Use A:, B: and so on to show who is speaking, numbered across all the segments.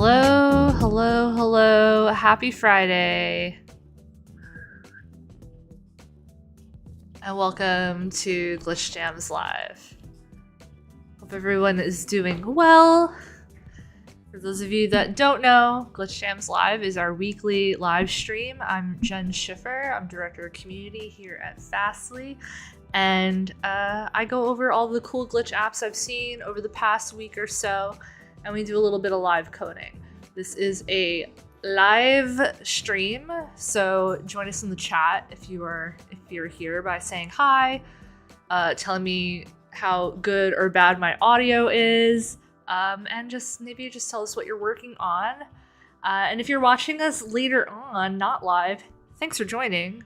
A: Hello, hello, hello. Happy Friday. And welcome to Glitch Jams Live. Hope everyone is doing well. For those of you that don't know, Glitch Jams Live is our weekly live stream. I'm Jenn Schiffer. I'm Director of Community here at Fastly. And I go over all the cool glitch apps I've seen over the past week or so. And we do a little bit of live coding. This is a live stream, so join us in the chat if you're here by saying hi, telling me how good or bad my audio is, and just tell us what you're working on. And if you're watching us later on, not live, thanks for joining.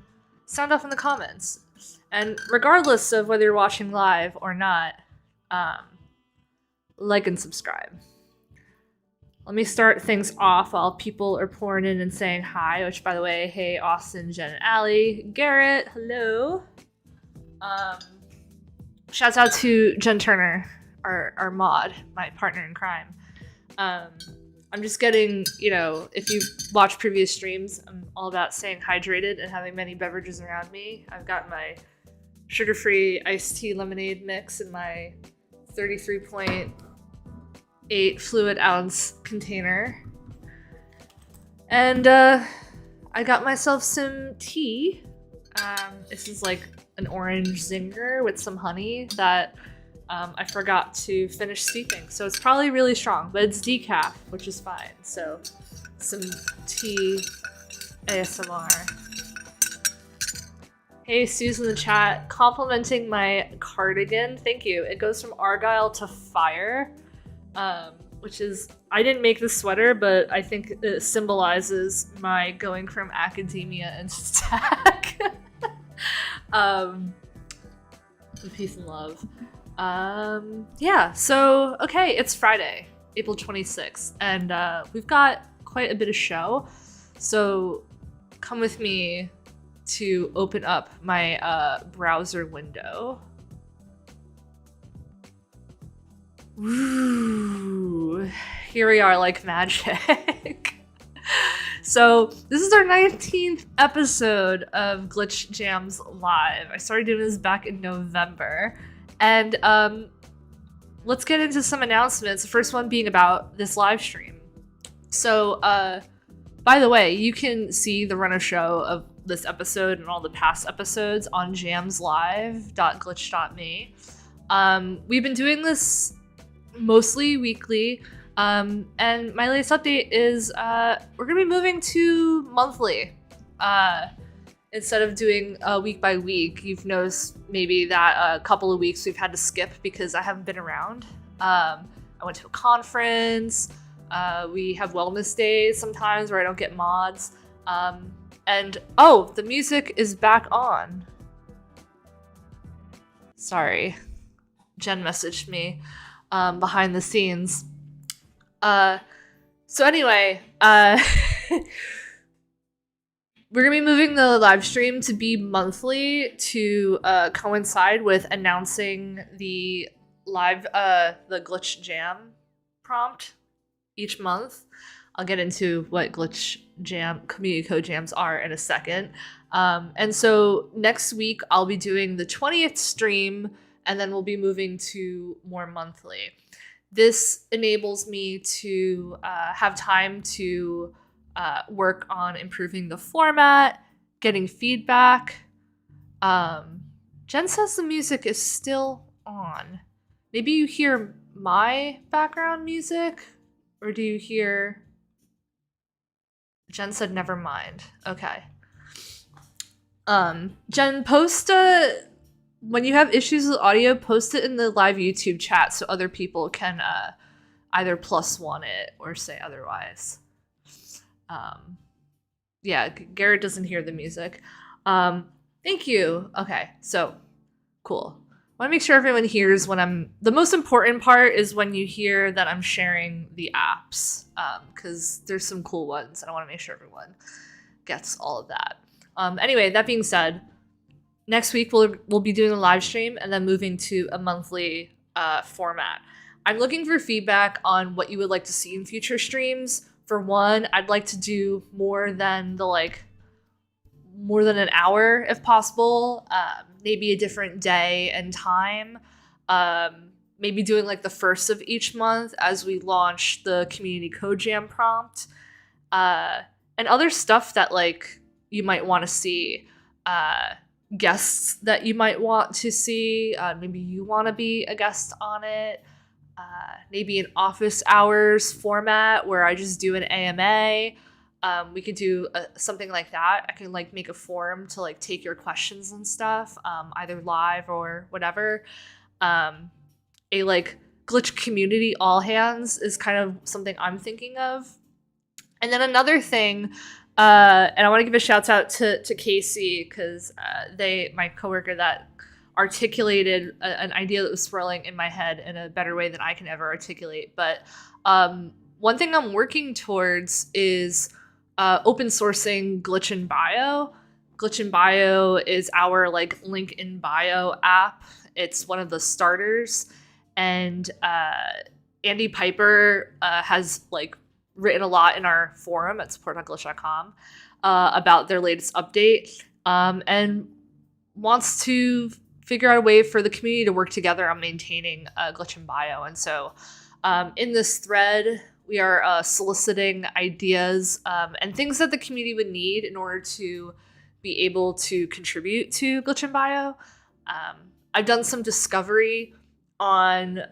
A: Sound off in the comments. And regardless of whether you're watching live or not, like and subscribe. Let me start things off while people are pouring in and saying hi, which, by the way, hey, Austin, Jen, and Allie. Garrett, hello. Shouts out to Jen Turner, our mod, my partner in crime. I'm just getting, if you've watched previous streams, I'm all about staying hydrated and having many beverages around me. I've got my sugar-free iced tea lemonade mix in my 33.8 fluid ounce container. And I got myself some tea. This is like an orange zinger with some honey that I forgot to finish steeping. So it's probably really strong, but it's decaf, which is fine. So some tea ASMR. Hey, Sue's in the chat, complimenting my cardigan. Thank you. It goes from Argyle to Fire. Which is, I didn't make this sweater, but I think it symbolizes my going from academia into stack. Peace and love. Yeah, so, okay, it's Friday, April 26th, and we've got quite a bit of show, so come with me to open up my browser window. Ooh, here we are like magic. So this is our 19th episode of Glitch Jams Live. I started doing this back in November. And let's get into some announcements. The first one being about this live stream. So by the way, you can see the run of show of this episode and all the past episodes on jamslive.glitch.me. We've been doing this mostly weekly, and my latest update is we're gonna be moving to monthly instead of doing week by week. You've noticed maybe that a couple of weeks we've had to skip because I haven't been around. I went to a conference, we have wellness days sometimes where I don't get mods, and oh, the music is back on. Sorry, Jen messaged me behind the scenes. So anyway, we're gonna be moving the live stream to be monthly to coincide with announcing the live the Glitch Jam prompt each month. I'll get into what Glitch Jam community code jams are in a second. And so next week I'll be doing the 20th stream, and then we'll be moving to more monthly. This enables me to have time to work on improving the format, getting feedback. Jen says the music is still on. Maybe you hear my background music, or do you hear... Jen said never mind. Okay. Jen, post when you have issues with audio, post it in the live YouTube chat so other people can either +1 it or say otherwise. Yeah, Garrett doesn't hear the music. Thank you. Okay, so cool. I want to make sure everyone hears when I'm... The most important part is when you hear that I'm sharing the apps, because there's some cool ones, and I want to make sure everyone gets all of that. Anyway, that being said, next week we'll be doing a live stream and then moving to a monthly format. I'm looking for feedback on what you would like to see in future streams. For one, I'd like to do more than an hour if possible. Maybe a different day and time. Maybe doing like the first of each month as we launch the community code jam prompt. And other stuff that like you might want to see. Guests that you might want to see. Maybe you want to be a guest on it. Maybe an office hours format where I just do an AMA. We could do something like that. I can like make a forum to like take your questions and stuff, either live or whatever. A like glitch community all hands is kind of something I'm thinking of. And then another thing, and I want to give a shout out to Casey because my coworker that articulated an idea that was swirling in my head in a better way than I can ever articulate. But one thing I'm working towards is open sourcing Glitch in Bio. Glitch in Bio is our like link in bio app. It's one of the starters, and Andy Piper has like written a lot in our forum at support.glitch.com about their latest update, and wants to figure out a way for the community to work together on maintaining Glitch in Bio. And so in this thread, we are soliciting ideas and things that the community would need in order to be able to contribute to Glitch in Bio. I've done some discovery on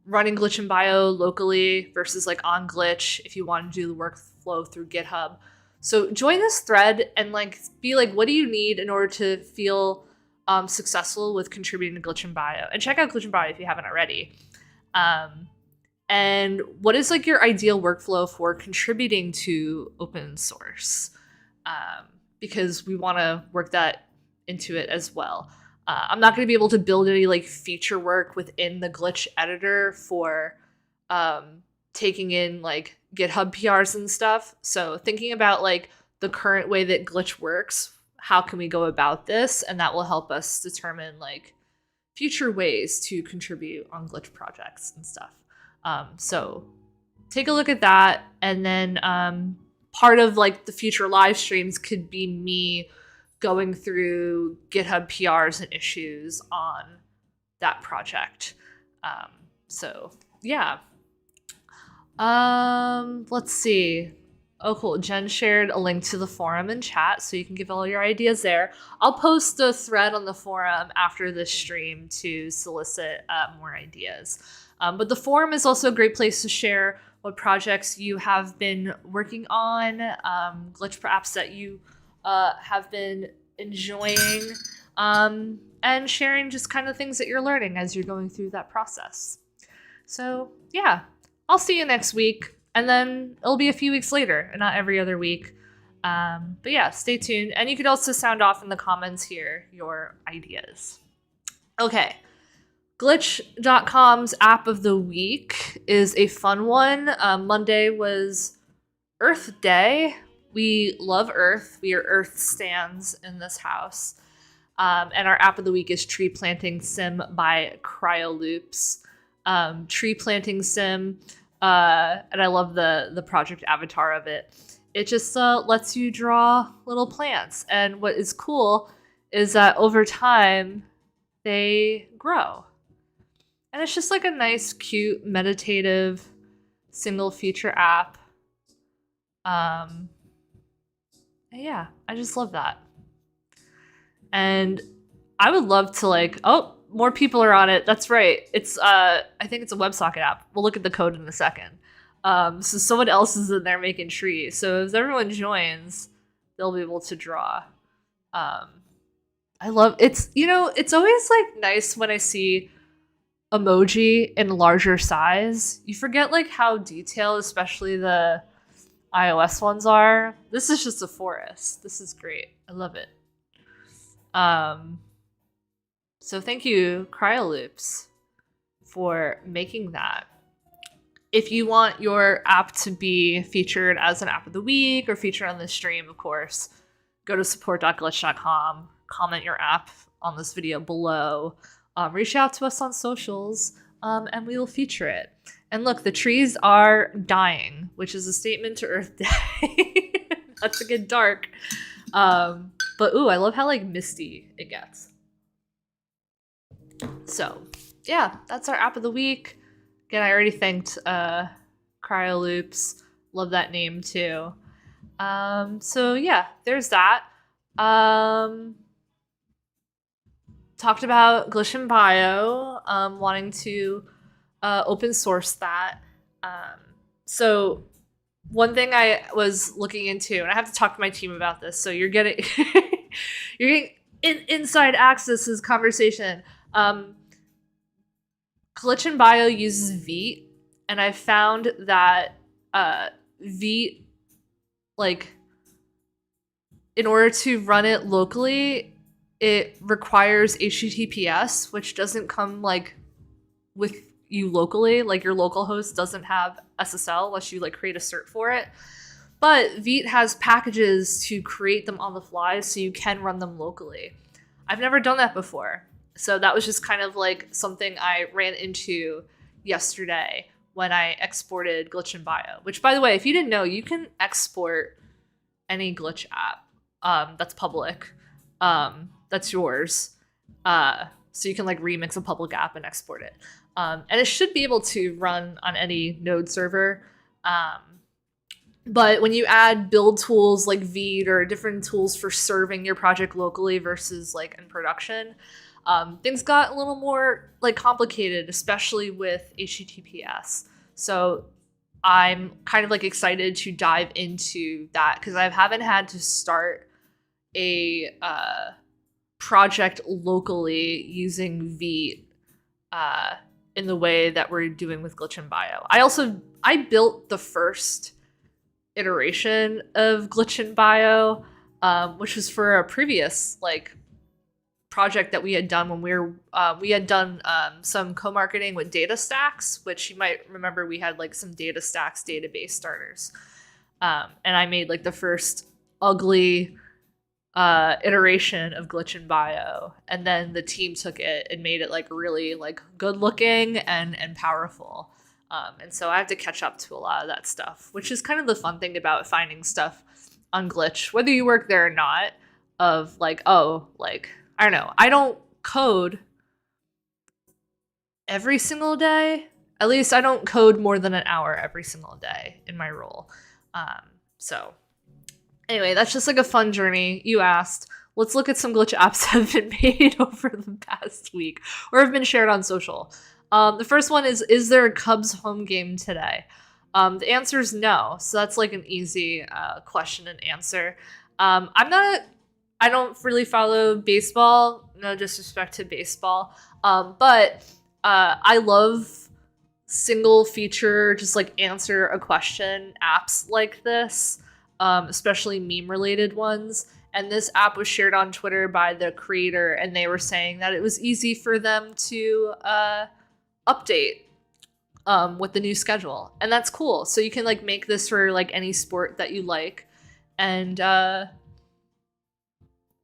A: running Glitch in Bio locally versus like on Glitch if you want to do the workflow through GitHub. So join this thread and like be like, what do you need in order to feel successful with contributing to Glitch in Bio? And check out Glitch in Bio if you haven't already. And what is like your ideal workflow for contributing to open source? Because we want to work that into it as well. I'm not going to be able to build any like feature work within the Glitch editor for taking in like GitHub PRs and stuff. So thinking about like the current way that Glitch works, how can we go about this? And that will help us determine like future ways to contribute on Glitch projects and stuff. So take a look at that. And then part of like the future live streams could be me going through GitHub PRs and issues on that project. So yeah. Let's see. Oh, cool. Jen shared a link to the forum in chat, so you can give all your ideas there. I'll post a thread on the forum after this stream to solicit more ideas. But the forum is also a great place to share what projects you have been working on, glitch apps that you have been enjoying, and sharing just kind of things that you're learning as you're going through that process. So yeah, I'll see you next week, and then it'll be a few weeks later, and not every other week. But yeah, stay tuned. And you could also sound off in the comments here your ideas. Okay. Glitch.com's app of the week is a fun one. Monday was Earth Day. We love Earth. We are Earth stans in this house. And our app of the week is Tree Planting Sim by Cryoloops. Tree Planting Sim, and I love the project avatar of it. It just lets you draw little plants. And what is cool is that over time, they grow. And it's just like a nice, cute, meditative, single feature app. Yeah, I just love that. And I would love to like, oh, more people are on it. That's right. It's I think it's a WebSocket app. We'll look at the code in a second. So someone else is in there making trees. So if everyone joins, they'll be able to draw. I love it's it's always like nice when I see emoji in larger size. You forget like how detailed, especially the iOS ones are. This is just a forest. This is great. I love it. So thank you, Cryoloops, for making that. If you want your app to be featured as an app of the week or featured on the stream, of course, go to support.glitch.com, comment your app on this video below, reach out to us on socials. and we will feature it. And look, the trees are dying, which is a statement to Earth Day. Not to get dark. But ooh, I love how like misty it gets. So yeah, that's our app of the week. Again, I already thanked Cryoloops. Love that name too. So yeah, there's that. Talked about Glitch and Bio, wanting to open source that. So one thing I was looking into, and I have to talk to my team about this, so you're getting you're getting inside access to this conversation. Glitch and Bio uses Vite, and I found that Vite, like, in order to run it locally, it requires HTTPS, which doesn't come like with you locally. Like your local host doesn't have SSL unless you like create a cert for it. But Vite has packages to create them on the fly so you can run them locally. I've never done that before. So that was just kind of like something I ran into yesterday when I exported Glitch and Bio, which, by the way, if you didn't know, you can export any Glitch app that's public. That's yours. So you can like remix a public app and export it. And it should be able to run on any node server. But when you add build tools like Vite or different tools for serving your project locally versus like in production, things got a little more like complicated, especially with HTTPS. So I'm kind of like excited to dive into that because I haven't had to start a project locally using Vite in the way that we're doing with Glitch and Bio. I built the first iteration of Glitch and Bio, which was for a previous like project that we had done when we had done some co-marketing with DataStax, which you might remember we had like some DataStax database starters, and I made like the first ugly iteration of Glitch and Bio, and then the team took it and made it like really like good looking and powerful. And so I have to catch up to a lot of that stuff, which is kind of the fun thing about finding stuff on Glitch, whether you work there or not, of like, oh, like, I don't know. I don't code every single day. At least I don't code more than an hour every single day in my role. So anyway, that's just like a fun journey. You asked. Let's look at some Glitch apps that have been made over the past week or have been shared on social. The first one is there a Cubs home game today? The answer is no. So that's like an easy question and answer. I don't really follow baseball. No disrespect to baseball. But I love single feature, just like answer a question apps like this, especially meme related ones. And this app was shared on Twitter by the creator, and they were saying that it was easy for them to update with the new schedule, and that's cool. So you can like make this for like any sport that you like. And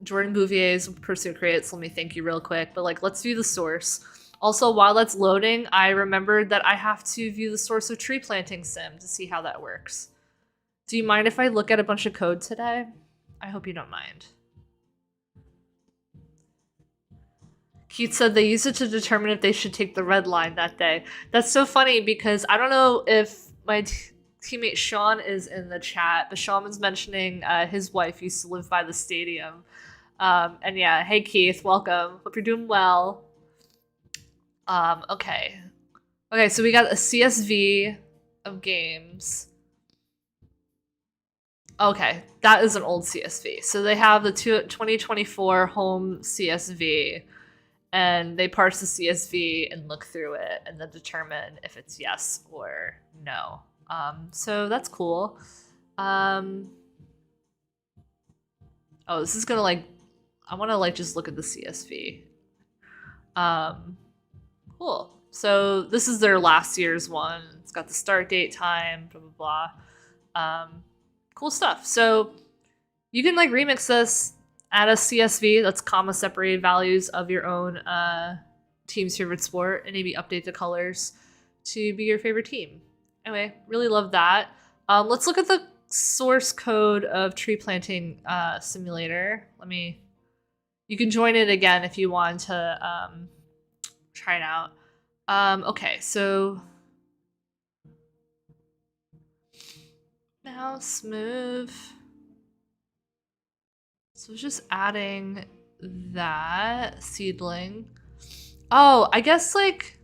A: Jordan Bouvier is the person who created it, so let me thank you real quick. But like, let's view the source. Also, while that's loading, I remembered that I have to view the source of Tree Planting Sim to see how that works. Do you mind if I look at a bunch of code today? I hope you don't mind. Keith said they use it to determine if they should take the red line that day. That's so funny because I don't know if my teammate Sean is in the chat, but Sean was mentioning his wife used to live by the stadium. And yeah, hey Keith, welcome. Hope you're doing well. Okay, so we got a CSV of games. Okay, that is an old CSV. So they have the 2024 home CSV, and they parse the CSV and look through it and then determine if it's yes or no. So that's cool. Oh, this is gonna like, I wanna like just look at the CSV. Cool. So this is their last year's one. It's got the start date, time, blah, blah, blah. Cool stuff. So you can like remix this, add a CSV that's comma separated values of your own team's favorite sport and maybe update the colors to be your favorite team. Anyway, really love that. Let's look at the source code of tree planting simulator. You can join it again if you want to try it out. Okay, so mouse move. So just adding that seedling. Oh, I guess like,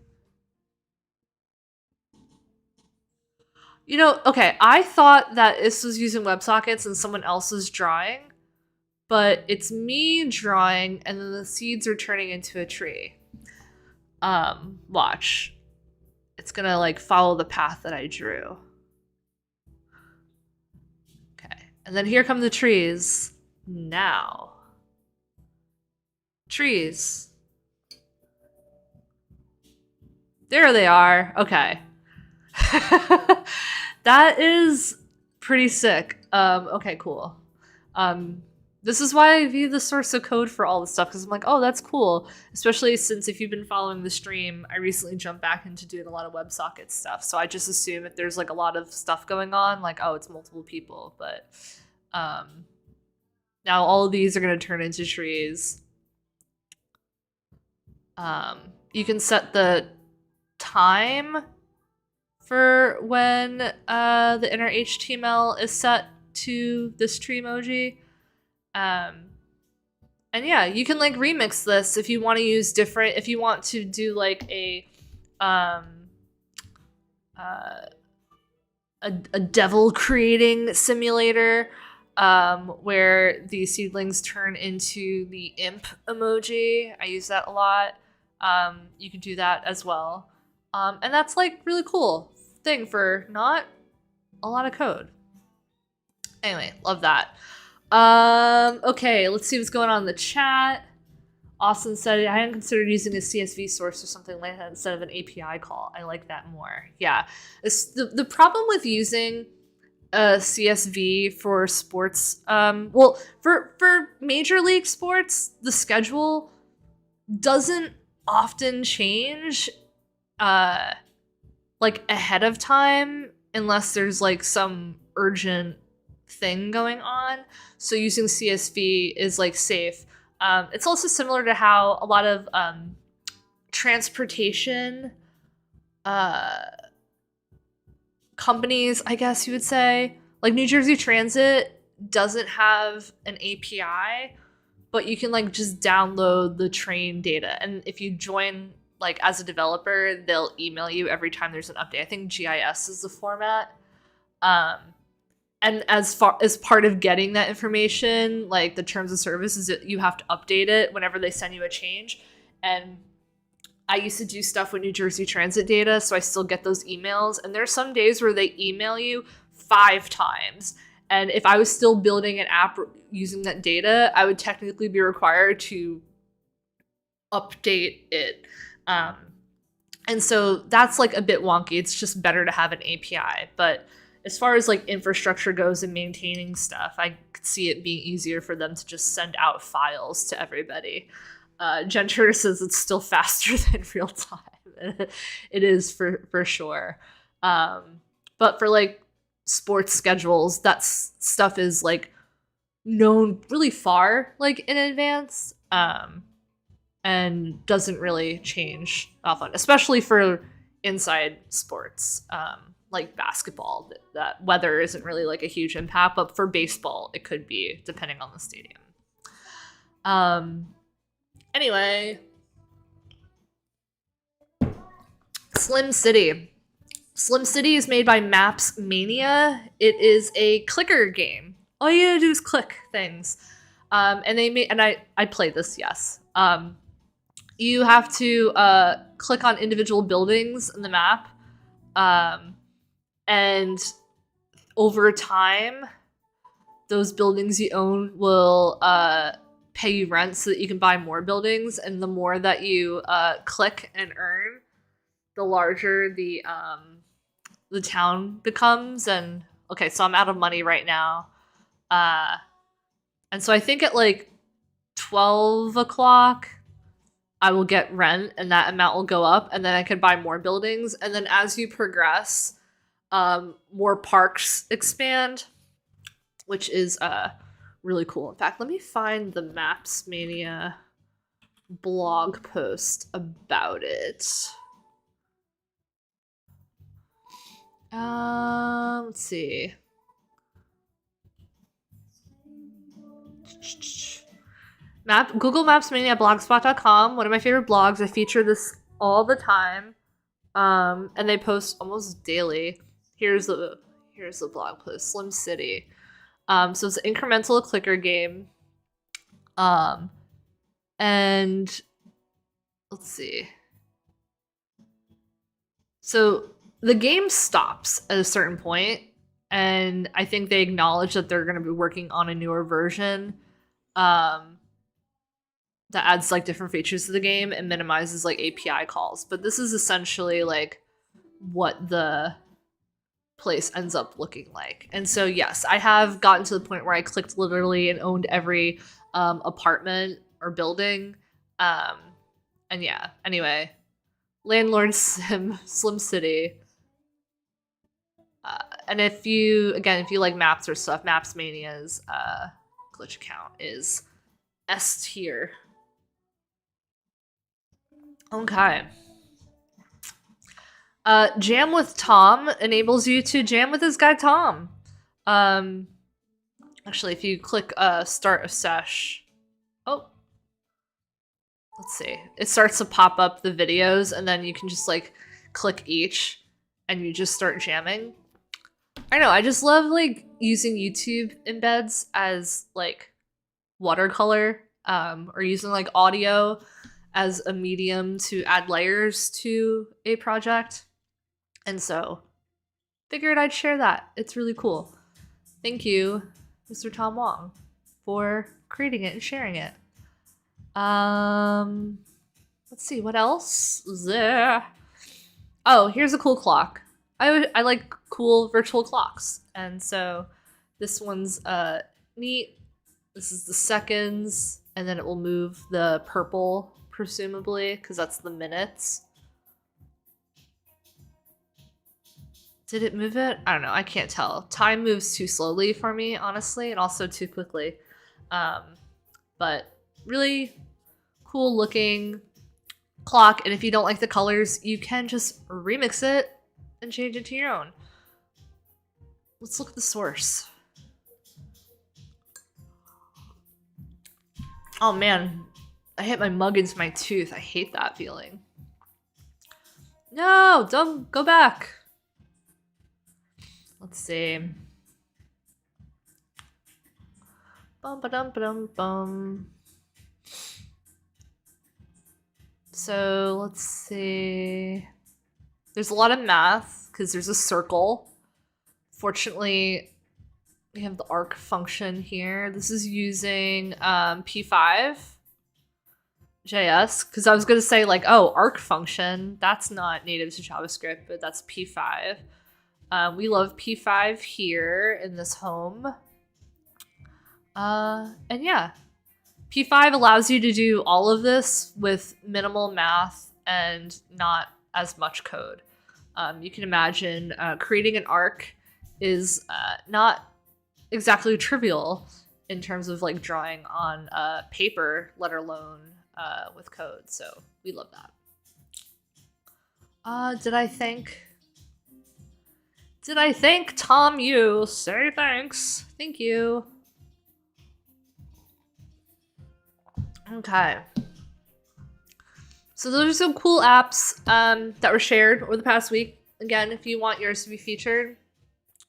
A: you know, okay, I thought that this was using WebSockets and someone else's drawing, but it's me drawing and then the seeds are turning into a tree. Watch. It's gonna like follow the path that I drew. Okay, and then here come the trees. Now. Trees. There they are. Okay. That is pretty sick. Okay, cool. This is why I view the source of code for all this stuff, because I'm like, oh, that's cool. Especially since if you've been following the stream, I recently jumped back into doing a lot of WebSocket stuff. So I just assume if there's like a lot of stuff going on, like, oh, it's multiple people. But now all of these are going to turn into trees. You can set the time for when the inner HTML is set to this tree emoji. And yeah, you can like remix this if you want to use different, if you want to do like a devil creating simulator where the seedlings turn into the imp emoji. I use that a lot. You can do that as well. And that's like really cool thing for not a lot of code. Anyway, love that. Okay, let's see what's going on in the chat. Austin said, I hadn't considered using a CSV source or something like that instead of an API call. I like that more. Yeah. The problem with using a CSV for sports, well, for Major League sports, the schedule doesn't often change like ahead of time unless there's like some urgent thing going on. So using CSV is like safe. It's also similar to how a lot of transportation companies, I guess you would say, like New Jersey Transit doesn't have an API, but you can like just download the train data. And if you join like as a developer, they'll email you every time there's an update. I think GIS is the format. And as part of getting that information, like the terms of service is that you have to update it whenever they send you a change. And I used to do stuff with New Jersey Transit data, so I still get those emails. And there's some days where they email you 5 times. And if I was still building an app using that data, I would technically be required to update it. And so that's like a bit wonky. It's just better to have an API. But as far as like infrastructure goes and maintaining stuff, I could see it being easier for them to just send out files to everybody. Jenn Schiffer says it's still faster than real time. It is for sure. But for like sports schedules, that stuff is like known really far like in advance, and doesn't really change often, especially for inside sports. Like basketball, that weather isn't really like a huge impact, but for baseball, it could be depending on the stadium. Anyway, Slim City. Slim City is made by Maps Mania. It is a clicker game. All you gotta do is click things. And I played this, yes. You have to click on individual buildings in the map. And over time, those buildings you own will pay you rent so that you can buy more buildings. And the more that you click and earn, the larger the town becomes. And okay, so I'm out of money right now. And so I think at like 12 o'clock, I will get rent and that amount will go up, and then I could buy more buildings. And then as you progress, more parks expand, which is really cool. In fact, let me find the Maps Mania blog post about it. Let's see. Google Maps Mania at blogspot.com, one of my favorite blogs. I feature this all the time. And they post almost daily. Here's the blog post. Slim City. So it's an incremental clicker game. And let's see. So the game stops at a certain point, and I think they acknowledge that they're going to be working on a newer version that adds like different features to the game and minimizes like API calls. But this is essentially like what the place ends up looking like. And so yes, I have gotten to the point where I clicked literally and owned every apartment or building. And yeah, anyway, Landlord Sim, Slim City. And if you like maps or stuff, Maps Mania's glitch account is S tier. Okay. Jam with Tom enables you to jam with this guy Tom. Actually, if you click start a sesh, let's see, it starts to pop up the videos, and then you can just like click each, and you just start jamming. I know, I just love like using YouTube embeds as like watercolor, or using like audio as a medium to add layers to a project. And so figured I'd share that. It's really cool. Thank you, Mr. Tom Wong, for creating it and sharing it. Let's see, what else is there? Oh, here's a cool clock. I like cool virtual clocks. And so this one's neat. This is the seconds, and then it will move the purple, presumably, because that's the minutes. Did it move it? I don't know. I can't tell. Time moves too slowly for me, honestly, and also too quickly. But really cool looking clock. And if you don't like the colors, you can just remix it and change it to your own. Let's look at the source. Oh man, I hit my mug into my tooth. I hate that feeling. No, don't go back. Let's see. Bum ba dum ba dum bum. So let's see. There's a lot of math because there's a circle. Fortunately, we have the arc function here. This is using P5 JS, because I was going to say like, oh, arc function, that's not native to JavaScript, but that's P5. We love P5 here in this home. And yeah, P5 allows you to do all of this with minimal math and not as much code. You can imagine creating an arc is not exactly trivial in terms of like drawing on paper, let alone with code. So we love that. Did I thank Tom Yu? Say thanks. Thank you. Okay. So those are some cool apps that were shared over the past week. Again, if you want yours to be featured,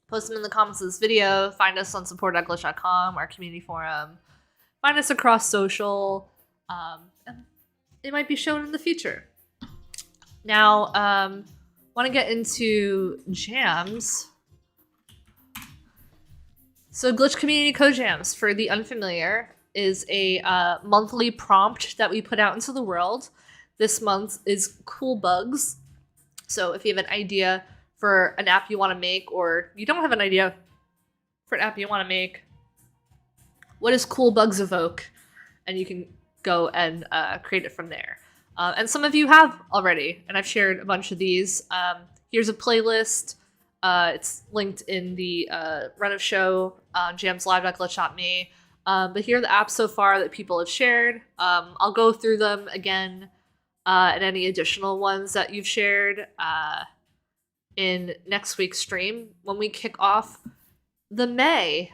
A: post them in the comments of this video. Find us on support.glitch.com, our community forum. Find us across social. And it might be shown in the future. Now, want to get into jams. So Glitch Community Code Jams, for the unfamiliar, is a monthly prompt that we put out into the world. This month is cool bugs. So if you have an idea for an app you want to make, or you don't have an idea for an app you want to make, what does cool bugs evoke? And you can go and create it from there. And some of you have already, and I've shared a bunch of these. Here's a playlist. It's linked in the run of show on jamslive.glitch.me. But here are the apps so far that people have shared. I'll go through them again and any additional ones that you've shared in next week's stream when we kick off the May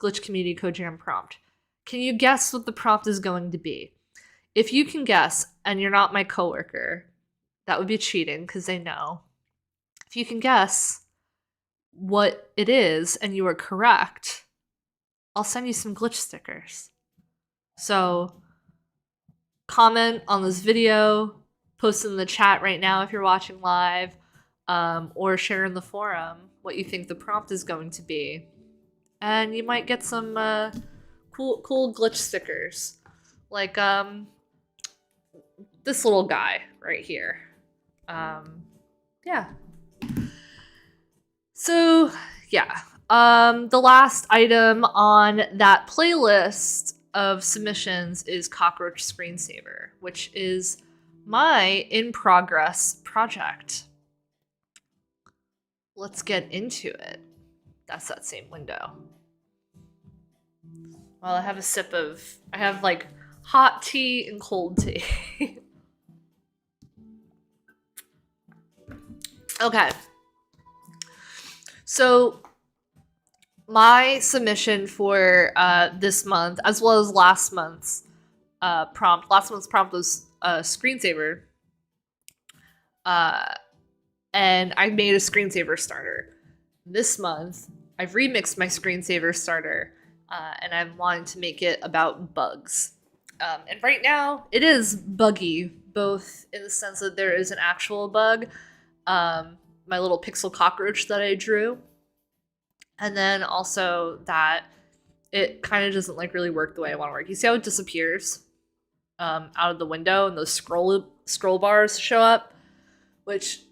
A: Glitch Community Code Jam prompt. Can you guess what the prompt is going to be? If you can guess and you're not my coworker, that would be cheating because they know. If you can guess what it is and you are correct, I'll send you some glitch stickers. So comment on this video, post in the chat right now if you're watching live, or share in the forum what you think the prompt is going to be. And you might get some cool glitch stickers. Like this little guy right here. Yeah. So, yeah. The last item on that playlist of submissions is Cockroach Screensaver, which is my in-progress project. Let's get into it. That's that same window. Well, I have like hot tea and cold tea. Okay. So my submission for this month, as well as last month's prompt. Last month's prompt was screensaver. And I made a screensaver starter. This month, I've remixed my screensaver starter, and I'm wanting to make it about bugs. And right now, it is buggy, both in the sense that there is an actual bug, my little pixel cockroach that I drew, and then also that it kind of doesn't like really work the way I want to work. You see how it disappears out of the window and those scroll bars show up, which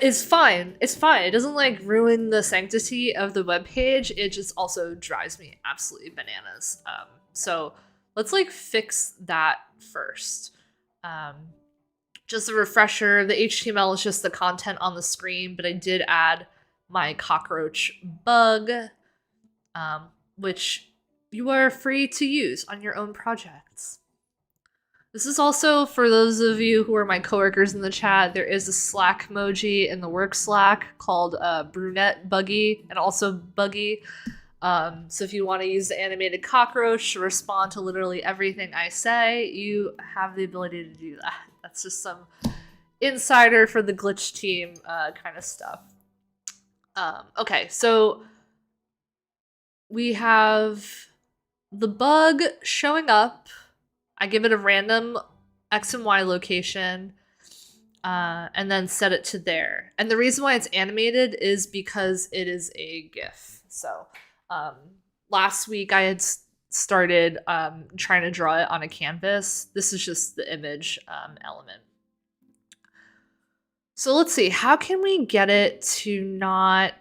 A: is fine. It's fine. It doesn't like ruin the sanctity of the web page. It just also drives me absolutely bananas. So let's like fix that first. Just a refresher, the HTML is just the content on the screen, but I did add my cockroach bug, which you are free to use on your own projects. This is also, for those of you who are my coworkers in the chat, there is a Slack emoji in the work Slack called brunette buggy and also buggy. So if you want to use the animated cockroach to respond to literally everything I say, you have the ability to do that. That's just some insider for the glitch team kind of stuff. Okay, so we have the bug showing up. I give it a random X and Y location, and then set it to there. And the reason why it's animated is because it is a GIF. So last week I had started trying to draw it on a canvas. This is just the image element. So let's see, how can we get it to not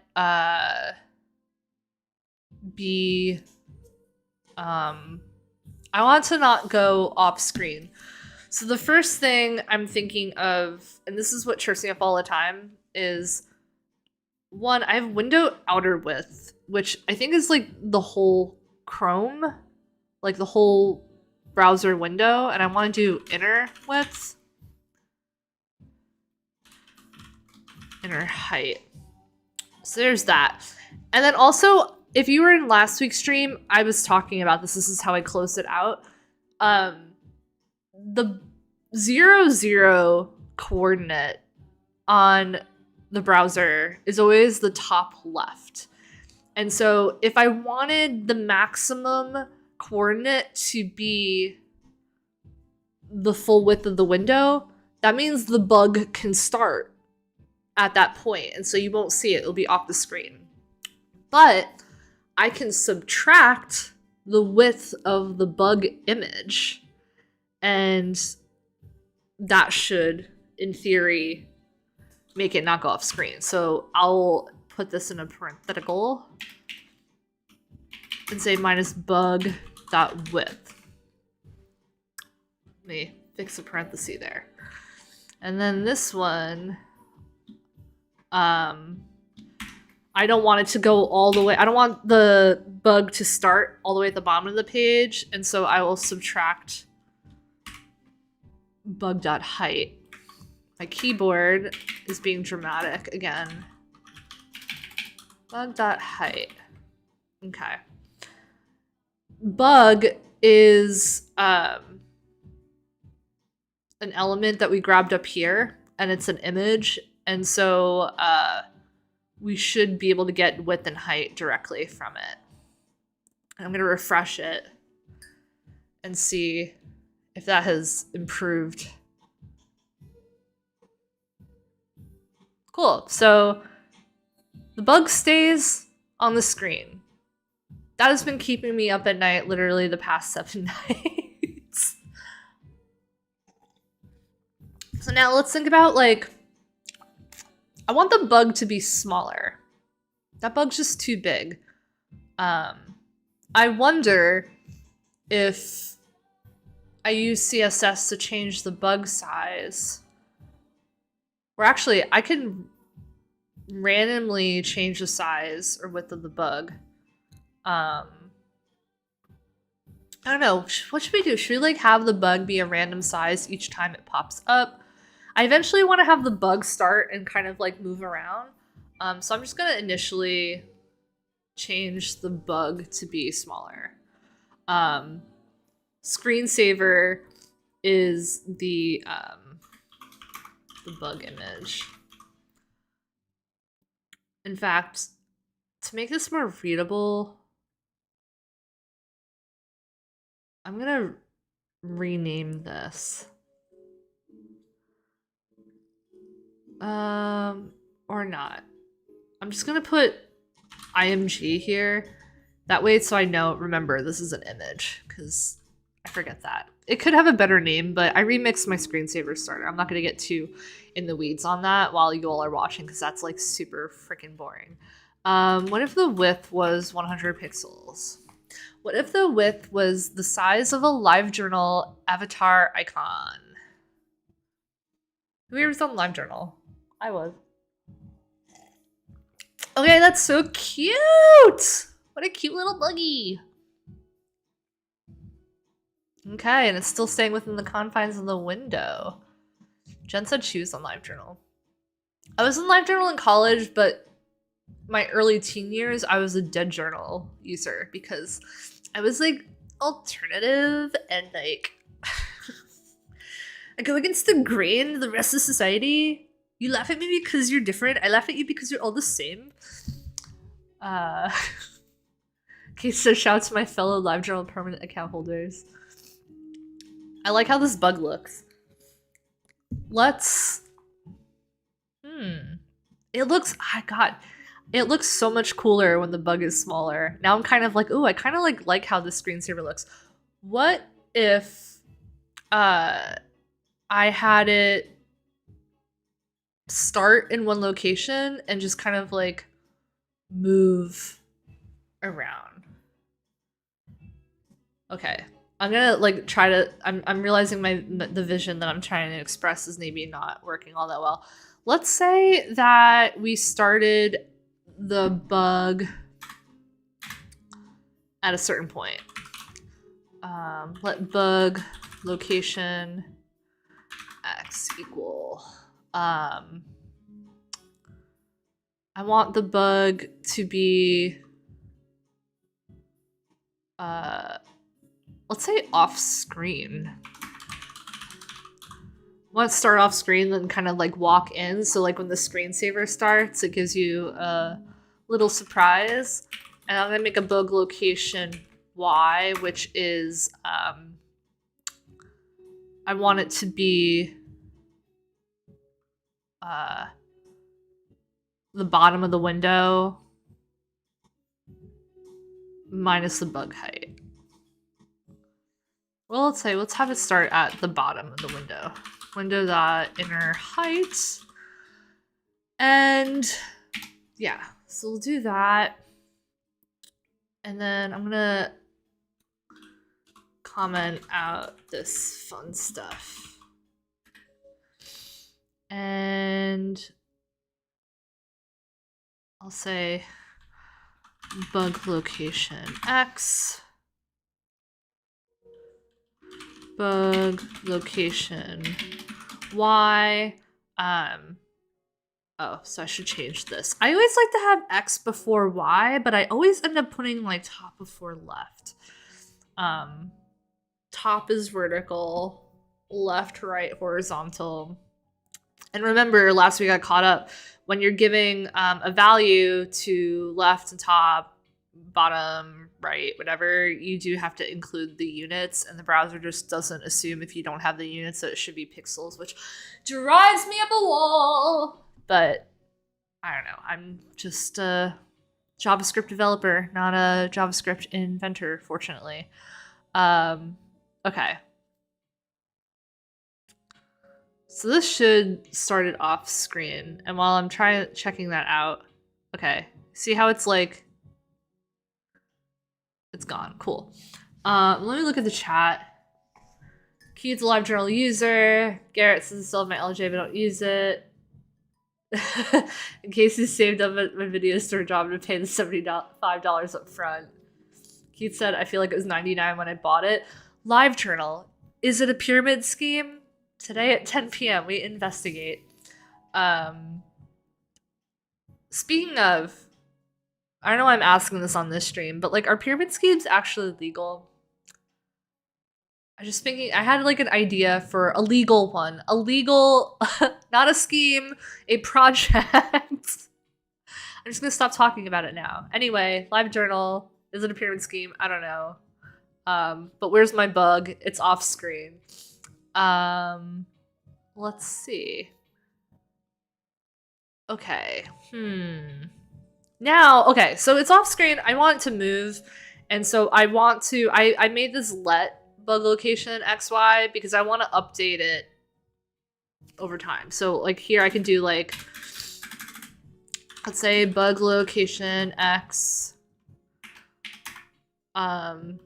A: be... I want to not go off screen. So the first thing I'm thinking of, and this is what trips me up all the time, is one, I have window outer width, which I think is like the whole Chrome, like the whole browser window, and I want to do inner width, inner height. So there's that. And then also, if you were in last week's stream, I was talking about this. This is how I closed it out. The 0, coordinate on the browser is always the top left. And so if I wanted the maximum coordinate to be the full width of the window, that means the bug can start at that point. And so you won't see it. It'll be off the screen. But I can subtract the width of the bug image, and that should, in theory, make it not go off screen. So I'll put this in a parenthetical and say minus bug.width. Let me fix a parenthesis there. And then this one, I don't want it to go all the way. I don't want the bug to start all the way at the bottom of the page. And so I will subtract bug.height. My keyboard is being dramatic again. Bug.height. Okay. Bug is an element that we grabbed up here, and it's an image. And so we should be able to get width and height directly from it. I'm going to refresh it and see if that has improved. Cool. So the bug stays on the screen. That has been keeping me up at night literally the past 7 nights. So now let's think about, like, I want the bug to be smaller. That bug's just too big. I wonder if I use CSS to change the bug size. Or actually, I can randomly change the size or width of the bug. I don't know. What should we do? Should we like have the bug be a random size each time it pops up? I eventually want to have the bug start and kind of like move around. So I'm just going to initially change the bug to be smaller. Screensaver is the bug image. In fact, to make this more readable, I'm gonna rename this. Or not. I'm just gonna put IMG here. That way, so I know, remember, this is an image, because I forget that. It could have a better name, but I remixed my screensaver starter. I'm not gonna get too in the weeds on that while you all are watching, because that's like super freaking boring. What if the width was 100 pixels? What if the width was the size of a LiveJournal avatar icon? Who here was on LiveJournal? I was. Okay, that's so cute! What a cute little buggy. Okay, and it's still staying within the confines of the window. Jen said she was on LiveJournal. I was in LiveJournal in college, but my early teen years, I was a dead journal user because I was like alternative and like I go against the grain of the rest of society. You laugh at me because you're different. I laugh at you because you're all the same. Okay, so shout out to my fellow LiveJournal permanent account holders. I like how this bug looks. Let's... It looks... God. It looks so much cooler when the bug is smaller. Now I'm kind of like, ooh, I kind of like how the screensaver looks. What if I had it start in one location and just kind of like move around? Okay. I'm gonna like try to, I'm realizing the vision that I'm trying to express is maybe not working all that well. Let's say that we started the bug at a certain point. Let bug location x equal. I want the bug to be, let's say off screen. Want to start off screen, then kind of like walk in. So like when the screensaver starts, it gives you a little surprise. And I'm gonna make a bug location Y, which is, I want it to be the bottom of the window minus the bug height. Well, let's have it start at the bottom of the window. Window dot inner height. And yeah, so we'll do that. And then I'm gonna comment out this fun stuff. And I'll say bug location X, bug location Y. Oh, so I should change this. I always like to have X before Y, but I always end up putting like top before left. Top is vertical, left, right, horizontal. And remember, last week I got caught up. When you're giving a value to left and top, bottom, right, whatever, you do have to include the units, and the browser just doesn't assume if you don't have the units that it should be pixels, which drives me up a wall. But I don't know. I'm just a JavaScript developer, not a JavaScript inventor, fortunately. Okay. So this should start it off screen. And while I'm checking that out, okay. See how it's like, it's gone. Cool. Let me look at the chat. Keith's a LiveJournal user. Garrett says it's still in my LJ, but I don't use it. In case you saved up my video store job to pay the $75 up front. Keith said, I feel like it was $99 when I bought it. LiveJournal. Is it a pyramid scheme? Today at 10 p.m. we investigate. Speaking of, I don't know why I'm asking this on this stream, but like, are pyramid schemes actually legal? I'm just thinking, I had like an idea for a legal one. A legal, not a scheme, a project. I'm just gonna stop talking about it now. Anyway, LiveJournal, is it a pyramid scheme? I don't know. But where's my bug? It's off screen. Let's see. Okay. Now, okay, so it's off screen. I want it to move. And so I want to, I made this let bug location XY because I want to update it over time. So like here I can do like, let's say bug location X. Let's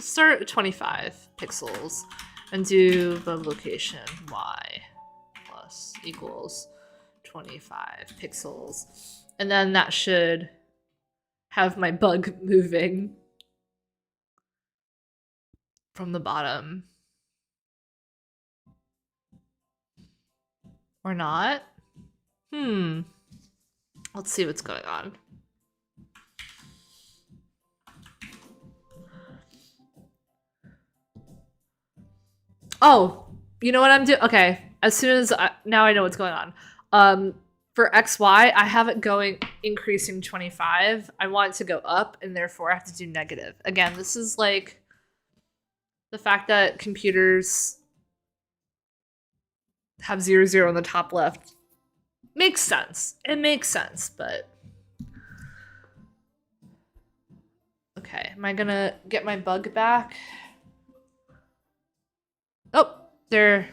A: start at 25 pixels and do bug location Y plus equals 25 pixels. And then that should have my bug moving from the bottom. Or not? Let's see what's going on. Oh, you know what I'm doing? Okay, as soon as now I know what's going on. For XY, I have it going increasing 25. I want it to go up, and therefore I have to do negative. Again, this is like the fact that computers have 0, 0 on the top left makes sense. It makes sense, but okay. Am I gonna get my bug back? Oh, there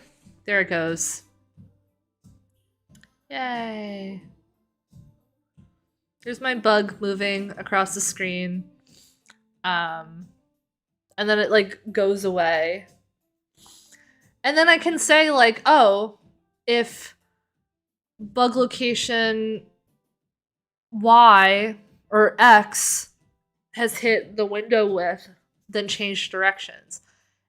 A: it goes. Yay. There's my bug moving across the screen. And then it like goes away. And then I can say like, oh, if bug location Y or X has hit the window width, then change directions.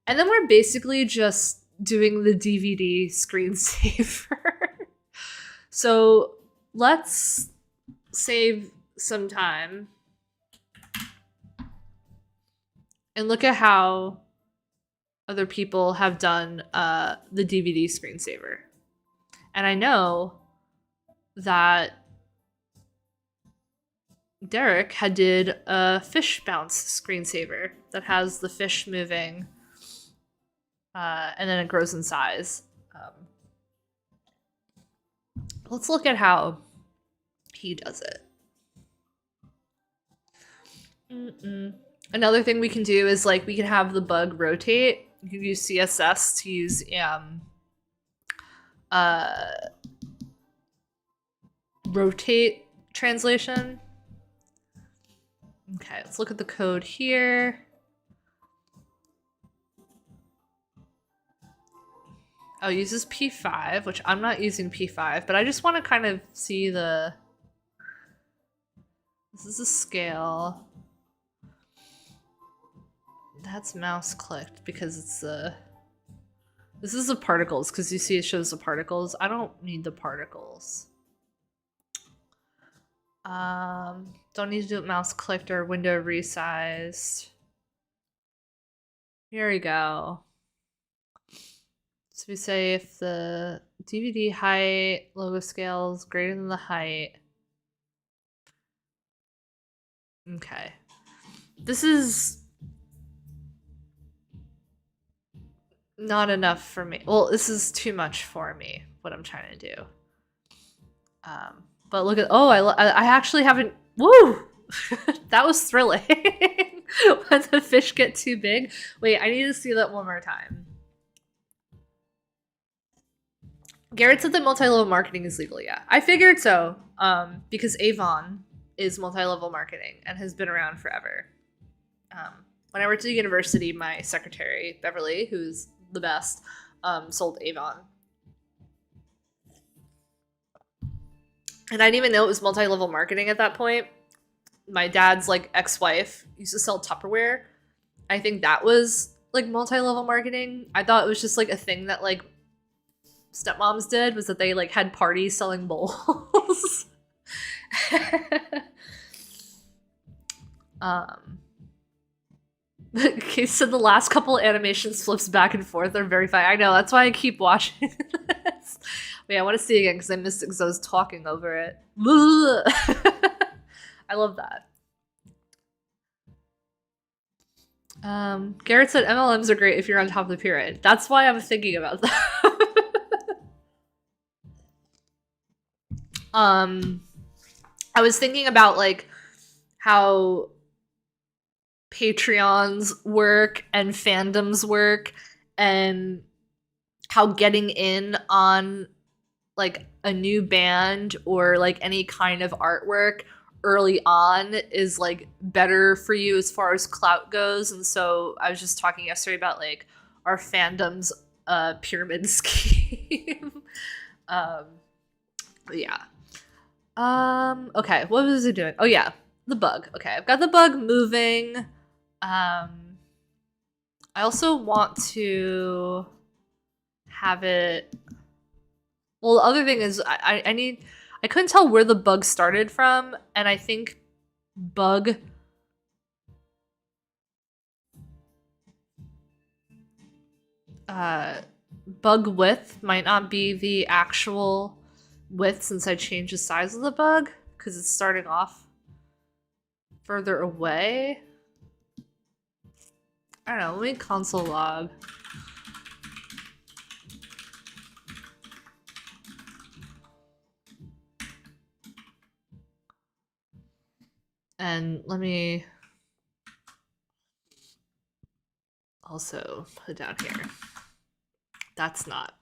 A: And then we're basically just doing the DVD screensaver. So let's save some time and look at how other people have done the DVD screensaver. And I know that Derek had did a fish bounce screensaver that has the fish moving and then it grows in size. Let's look at how he does it. Another thing we can do is like we can have the bug rotate. You can use CSS to use rotate translation. Okay, let's look at the code here. Oh, it uses P5, which I'm not using P5, but I just want to kind of see the... This is a scale. That's mouse clicked because it's the... This is the particles, because you see it shows the particles. I don't need the particles. Don't need to do it mouse clicked or window resized. Here we go. So we say if the DVD height logo scale is greater than the height. Okay. This is not enough for me. Well, this is too much for me, what I'm trying to do. But look at, oh, I actually haven't, woo! That was thrilling. When the fish get too big. Wait, I need to see that one more time. Garrett said that multi-level marketing is legal. Yeah, I figured so. Because Avon is multi-level marketing and has been around forever. When I worked at university, my secretary, Beverly, who's the best, sold Avon. And I didn't even know it was multi-level marketing at that point. My dad's like ex-wife used to sell Tupperware. I think that was like multi-level marketing. I thought it was just like a thing that like stepmoms did, was that they like had parties selling bowls. Case said the last couple animations flips back and forth are very funny. I know, that's why I keep watching this. Wait, I want to see it again because I missed it because I was talking over it. I love that. Garrett said MLMs are great if you're on top of the pyramid. That's why I'm thinking about that. I was thinking about like how Patreons work and fandoms work, and how getting in on like a new band or like any kind of artwork early on is like better for you as far as clout goes. And so I was just talking yesterday about like our fandom's pyramid scheme. Yeah. Okay, what was it doing? Oh yeah, the bug. Okay, I've got the bug moving. I also want to have it... Well, the other thing is I couldn't tell where the bug started from, and I think bug width might not be the actual width, since I changed the size of the bug, because it's starting off further away. I don't know, let me console log. And let me also put it down here. That's not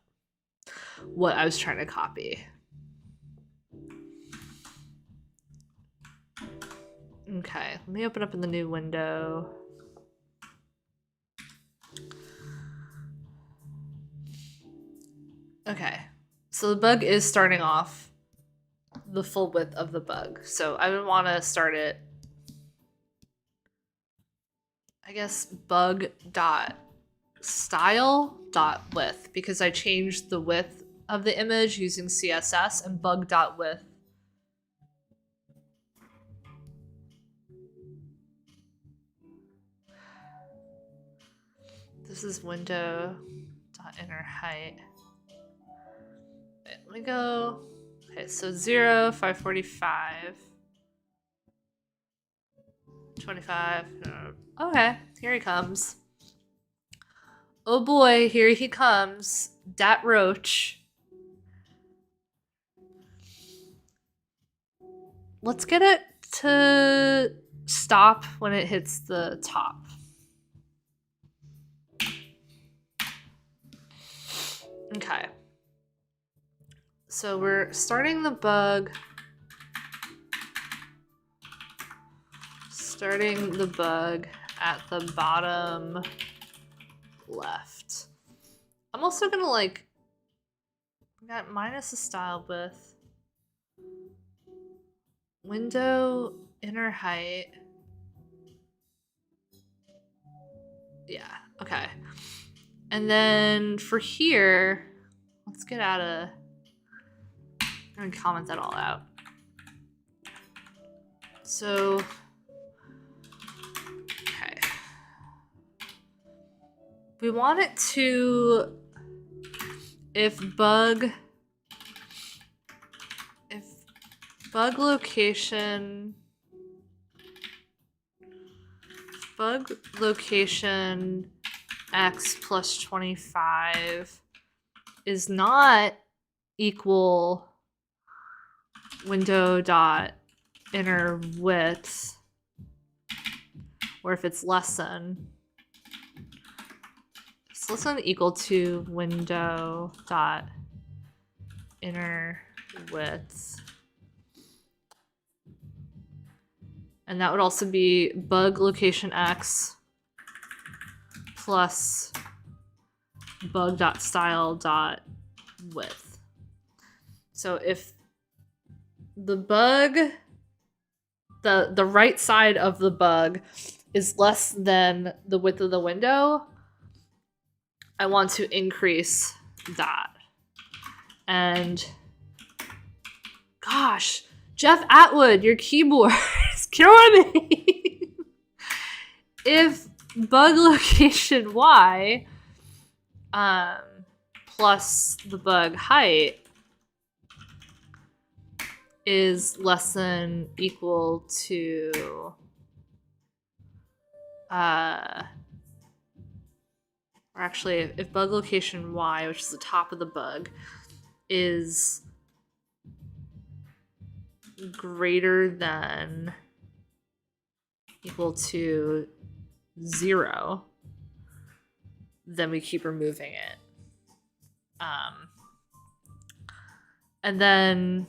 A: what I was trying to copy. Okay, let me open up in the new window. Okay, so the bug is starting off the full width of the bug. So I would want to start it, I guess, bug.style.width, because I changed the width of the image using CSS, and bug.width. This is window.innerHeight. Wait, let me go. Okay, so 0, 545, 25. Okay, here he comes. Oh boy, here he comes. Dat Roach. Let's get it to stop when it hits the top. Okay. So we're starting the bug. Starting the bug at the bottom left. I'm also gonna like We got minus the style width. Window inner height. Yeah, okay. And then for here, let's get out of... I'm gonna comment that all out. So, okay. We want it to, if bug location x plus 25 is not equal window dot inner width, or if it's less than equal to window dot inner width. And that would also be bug location x plus bug.style.width. So if the bug, the right side of the bug is less than the width of the window, I want to increase that. And gosh, Jeff Atwood, your keyboard is killing me. If bug location y plus the bug height is less than equal to or actually, if bug location y, which is the top of the bug, is greater than equal to 0, then we keep removing it. And then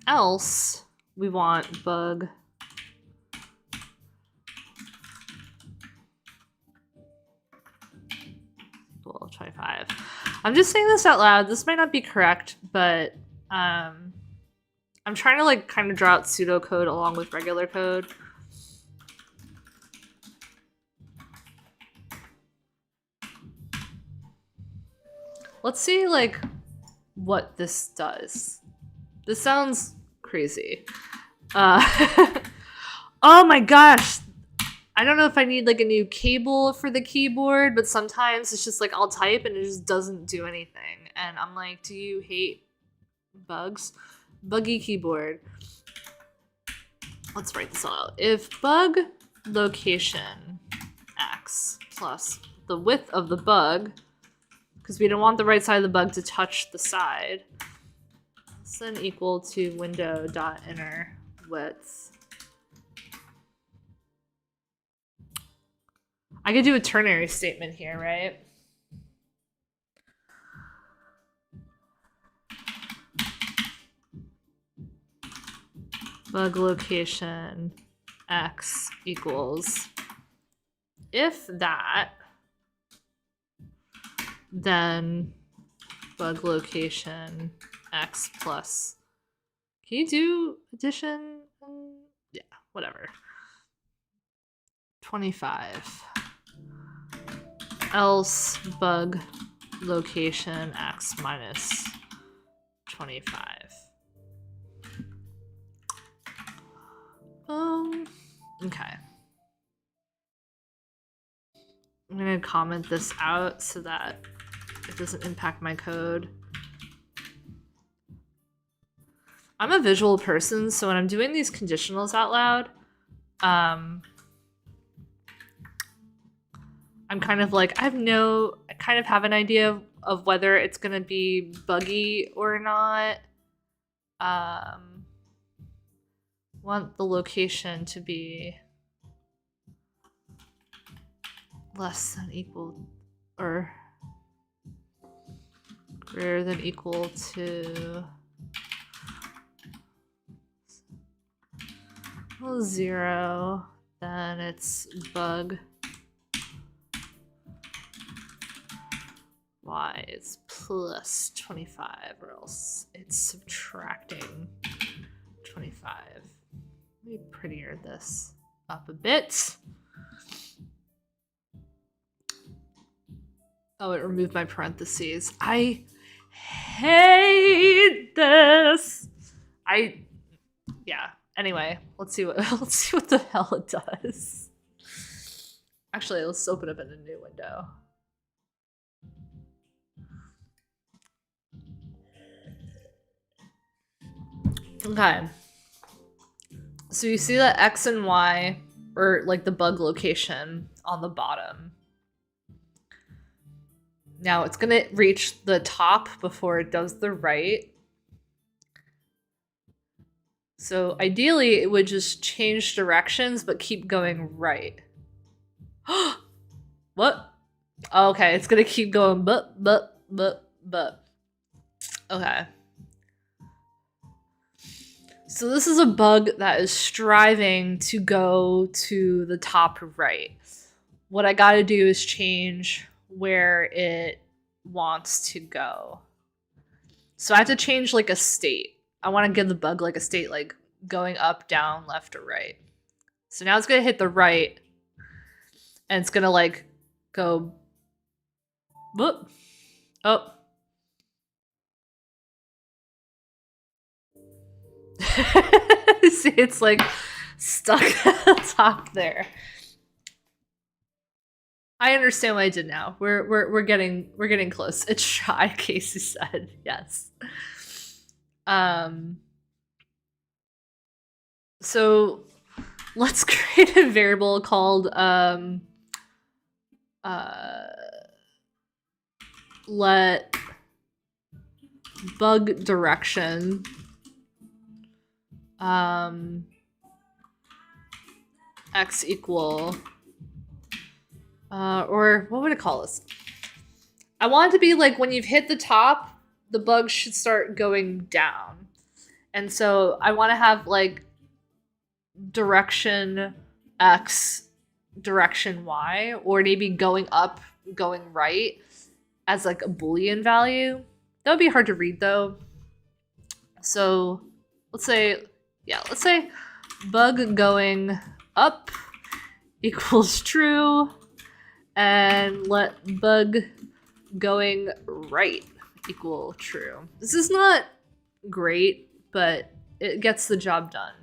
A: else we want bug equal 25. I'm just saying this out loud. This might not be correct, but I'm trying to like kind of draw out pseudocode along with regular code. Let's see like what this does. This sounds crazy. Oh my gosh. I don't know if I need like a new cable for the keyboard, but sometimes it's just like I'll type and it just doesn't do anything. And I'm like, do you hate bugs? Buggy keyboard. Let's write this all out. If bug location x plus the width of the bug, because we don't want the right side of the bug to touch the side, less than equal to window dot inner width. I could do a ternary statement here, right? Bug location x equals, if that, then bug location x plus, can you do addition? Yeah, whatever. 25. Else bug location x minus 25. Okay. I'm gonna comment this out so that it doesn't impact my code. I'm a visual person, so when I'm doing these conditionals out loud, I'm kind of like, I kind of have an idea of whether it's gonna be buggy or not. Want the location to be less than equal or greater than equal to 0, then it's bug y is plus 25, or else it's subtracting 25. Let me prettier this up a bit. Oh, it removed my parentheses. I hate this. Yeah. Anyway, let's see what the hell it does. Actually, let's open up in a new window. Okay. So you see that X and Y, or like the bug location on the bottom. Now it's gonna reach the top before it does the right. So ideally it would just change directions but keep going right. What? Okay, it's gonna keep going but. Okay. So this is a bug that is striving to go to the top right. What I gotta do is change where it wants to go. So I have to change like a state. I want to give the bug like a state, like going up, down, left, or right. So now it's gonna hit the right, and it's gonna like go whoop. Oh. See, it's like stuck at the top there. I understand what I did now. We're getting close. It's shy, Casey said. Yes. So let's create a variable called let bug direction x equal or what would I call this? I want it to be like when you've hit the top, the bug should start going down. And so I want to have like direction X, direction Y, or maybe going up, going right as like a Boolean value. That would be hard to read though. So let's say bug going up equals true, and let bug going right equal true. This is not great, but it gets the job done.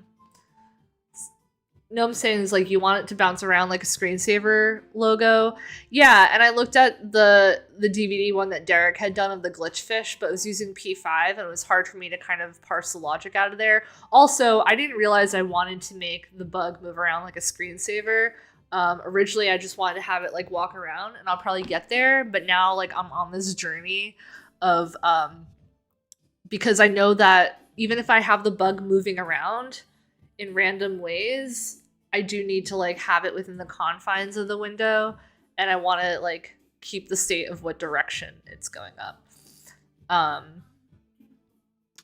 A: No, I'm saying is like you want it to bounce around like a screensaver logo. Yeah, and I looked at the DVD one that Derek had done of the glitch fish, but it was using P5 and it was hard for me to kind of parse the logic out of there. Also, I didn't realize I wanted to make the bug move around like a screensaver. Originally, I just wanted to have it like walk around, and I'll probably get there. But now, like I'm on this journey of because I know that even if I have the bug moving around in random ways, I do need to like have it within the confines of the window, and I want to like keep the state of what direction it's going up.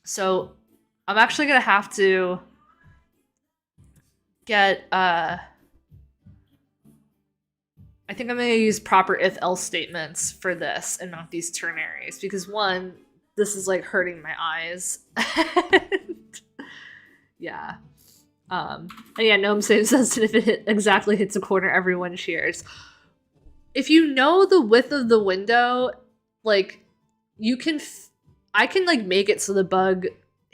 A: So I'm actually gonna have to get I think I'm going to use proper if-else statements for this and not these ternaries, because one, this is like hurting my eyes. Yeah. And yeah, Gnome Save says that if it exactly hits a corner, everyone cheers. If you know the width of the window, like I can like make it so the bug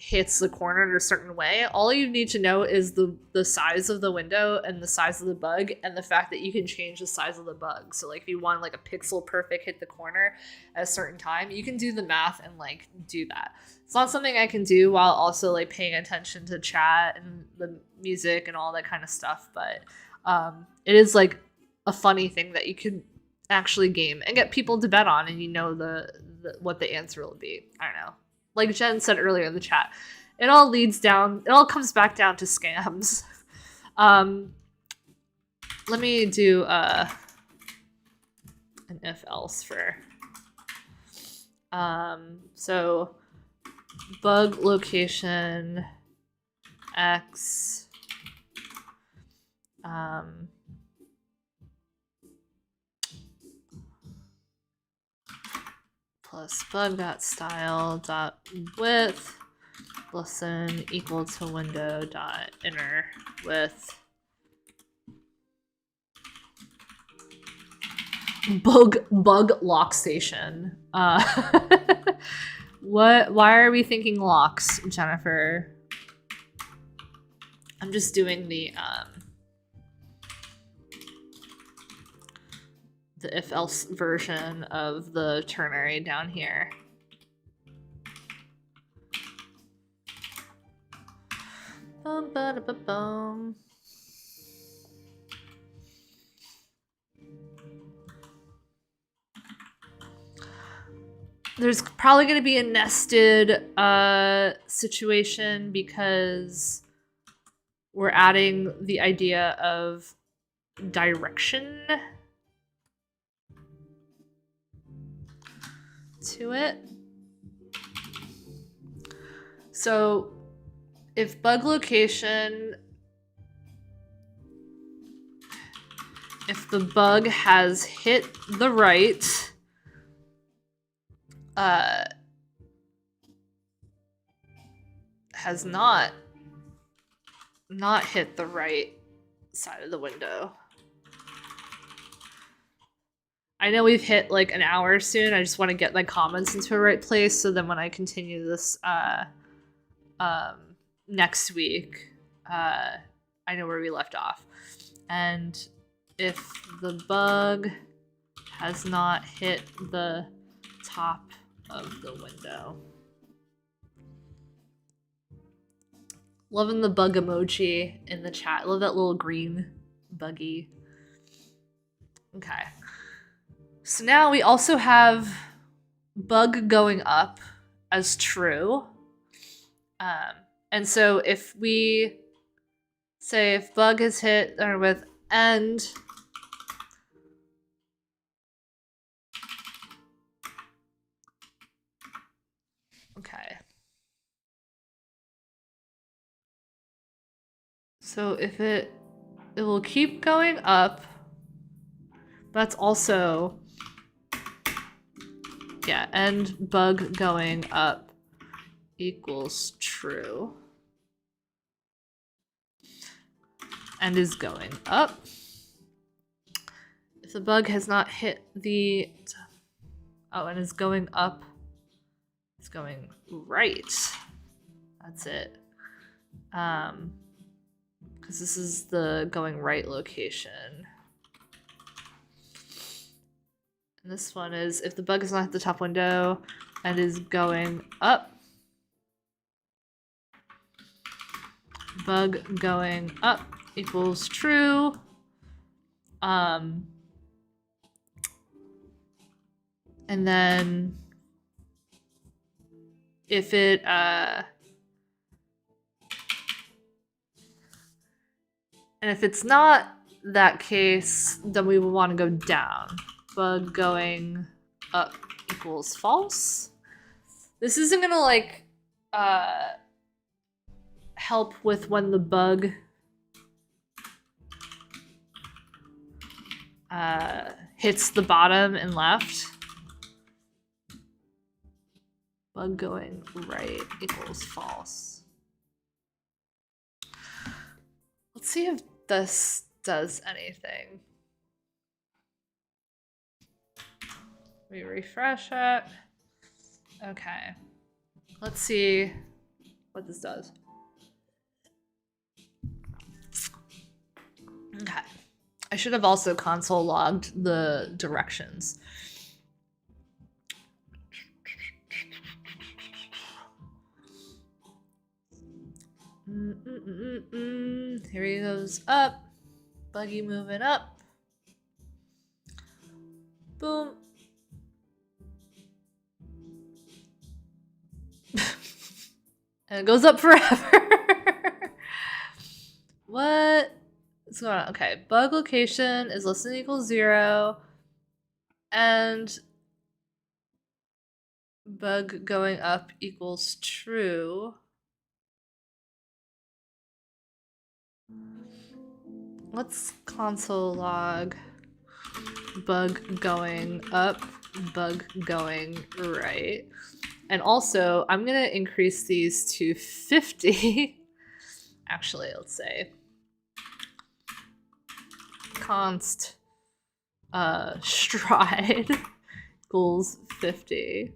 A: hits the corner in a certain way. All you need to know is the size of the window and the size of the bug, and the fact that you can change the size of the bug. So like if you want like a pixel perfect hit the corner at a certain time, you can do the math and like do that. It's not something I can do while also like paying attention to chat and the music and all that kind of stuff, but it is like a funny thing that you could actually game and get people to bet on, and you know the what the answer will be. I don't know. Like Jen said earlier in the chat, it all comes back down to scams. Let me do an if else for so bug location X plus bug.style.width listen equal to window.inner width. Bug lock station. Why are we thinking locks, Jennifer? I'm just doing the if else version of the ternary down here. Bum, ba, da, ba, bum. There's probably going to be a nested situation because we're adding the idea of direction to it. So if bug location, if the bug has hit the right, has not hit the right side of the window. I know we've hit like an hour soon. I just want to get my comments into a right place so then when I continue this next week, I know where we left off. And if the bug has not hit the top of the window. Loving the bug emoji in the chat. Love that little green buggy. Okay. So now we also have bug going up as true. And so if we say if bug is hit or with end, okay. So if it will keep going up, that's also, yeah, end bug going up equals true. And is going up. If the bug has not hit the, oh, and is going up, it's going right. That's it. Because this is the going right location. And this one is if the bug is not at the top window and is going up. Bug going up equals true. And then if it and if it's not that case, then we will want to go down. Bug going up equals false. This isn't gonna like help with when the bug hits the bottom and left. Bug going right equals false. Let's see if this does anything. We refresh it. Okay. Let's see what this does. Okay. I should have also console logged the directions. Here he goes up. Buggy moving up. Boom. And it goes up forever. What? What's going on? Okay, bug location is less than or equals 0. And bug going up equals true. Let's console log bug going up bug going right. And also, I'm gonna increase these to 50. Actually, let's say const stride equals 50.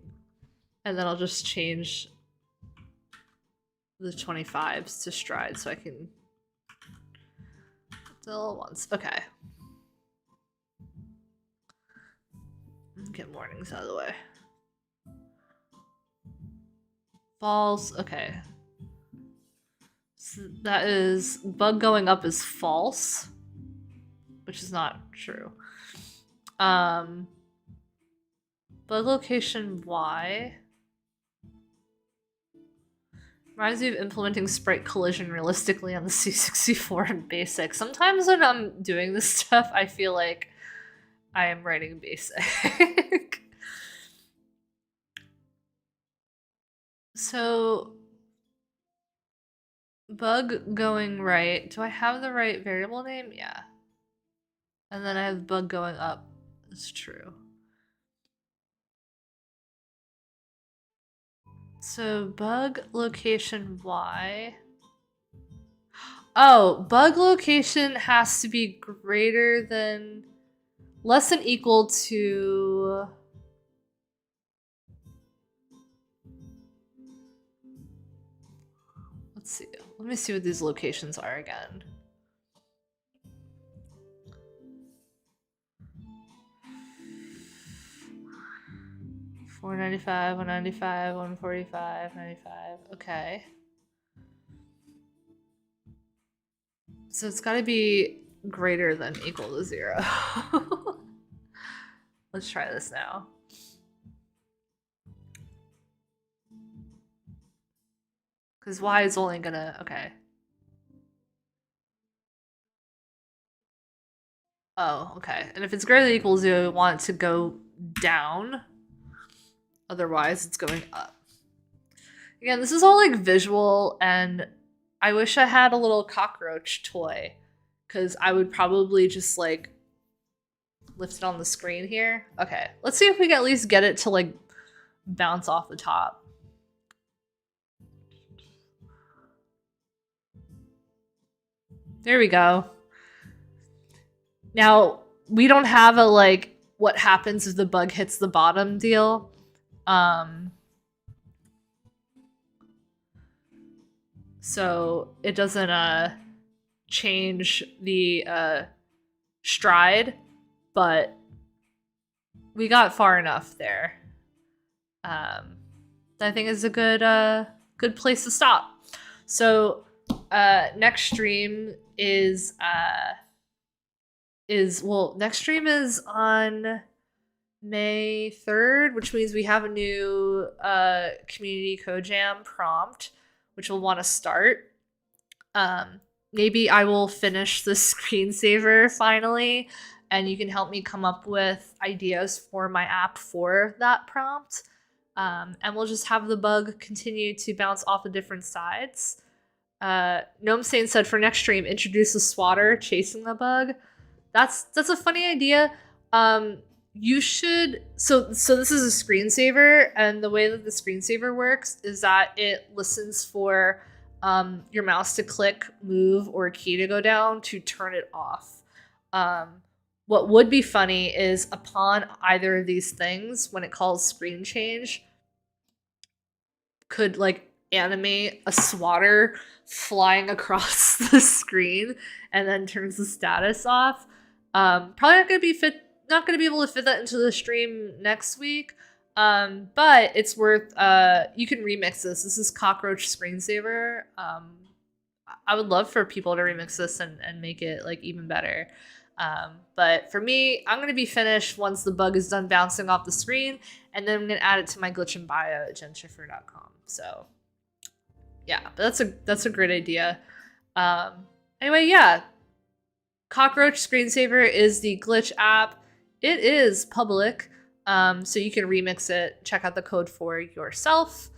A: And then I'll just change the 25s to stride so I can still once. Okay. Get warnings out of the way. False. Okay. So that is bug going up is false, which is not true. Bug location Y. Reminds me of implementing sprite collision realistically on the C64 in BASIC. Sometimes when I'm doing this stuff, I feel like I am writing BASIC. So, bug going right. Do I have the right variable name? Yeah. And then I have bug going up. That's true. So bug location Y. Oh, bug location has to be greater than, less than equal to, let's see. Let me see what these locations are again. $495, $195, $145, $95. Okay. So it's got to be greater than equal to 0. Let's try this now. Because Y is only gonna, okay. Oh, okay. And if it's greater than equal to 0, we want it to go down. Otherwise, it's going up. Again, this is all like visual, and I wish I had a little cockroach toy, because I would probably just like lift it on the screen here. Okay, let's see if we can at least get it to like bounce off the top. There we go. Now, we don't have a like what happens if the bug hits the bottom deal. So it doesn't change the stride, but we got far enough there. I think is a good place to stop. So next stream is next stream is on May 3rd, which means we have a new community code jam prompt, which we'll want to start. Maybe I will finish the screensaver finally, and you can help me come up with ideas for my app for that prompt. And we'll just have the bug continue to bounce off of different sides. Gnome Sane said for next stream, introduce a swatter chasing the bug. That's a funny idea. You should, so this is a screensaver, and the way that the screensaver works is that it listens for your mouse to click, move, or a key to go down to turn it off. What would be funny is upon either of these things, when it calls screen change, could like animate a swatter flying across the screen and then turns the status off. Probably not gonna be able to fit that into the stream next week. But it's worth, you can remix this. This is Cockroach Screensaver. I would love for people to remix this and make it like even better. But for me, I'm gonna be finished once the bug is done bouncing off the screen, and then I'm gonna add it to my glitch in bio at jennschiffer.com. So yeah, but that's a great idea. Anyway, yeah. Cockroach Screensaver is the glitch app. It is public, so you can remix it. Check out the code for yourself.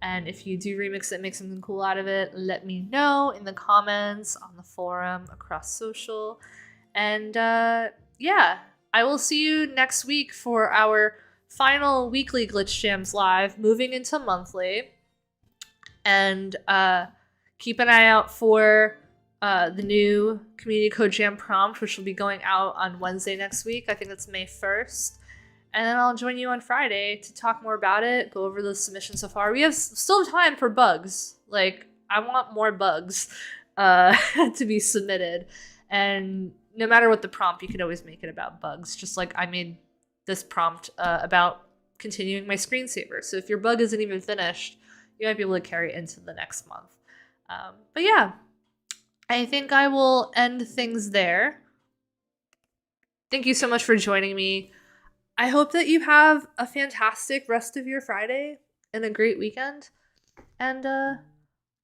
A: And if you do remix it, make something cool out of it, let me know in the comments, on the forum, across social. And yeah, I will see you next week for our final weekly Glitch Jams Live, moving into monthly. And keep an eye out for the new Community Code Jam prompt, which will be going out on Wednesday next week. I think it's May 1st. And then I'll join you on Friday to talk more about it, go over the submissions so far. We have still time for bugs. Like, I want more bugs to be submitted. And no matter what the prompt, you can always make it about bugs. Just like I made this prompt about continuing my screensaver. So if your bug isn't even finished, you might be able to carry it into the next month. But yeah, I think I will end things there. Thank you so much for joining me. I hope that you have a fantastic rest of your Friday and a great weekend. And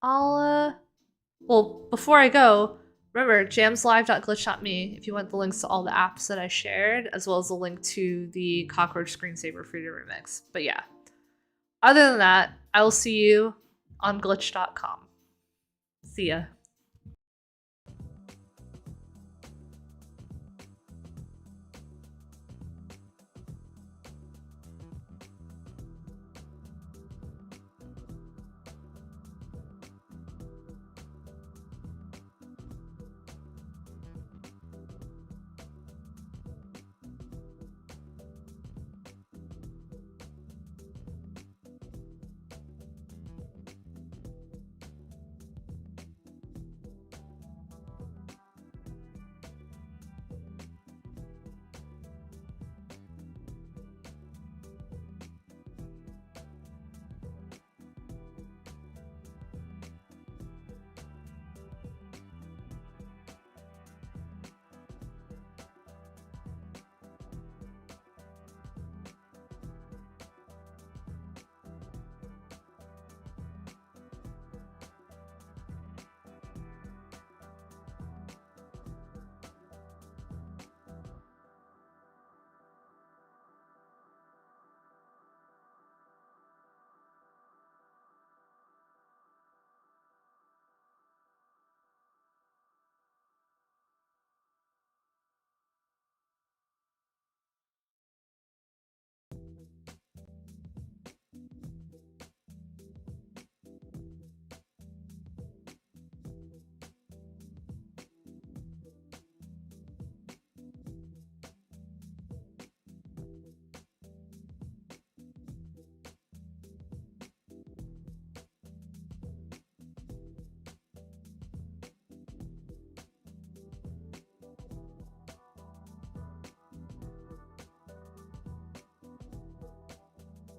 A: well, before I go, remember, jamslive.glitch.me if you want the links to all the apps that I shared, as well as a link to the Cockroach Screensaver Freedom Remix. But yeah, other than that, I will see you on glitch.com. See ya.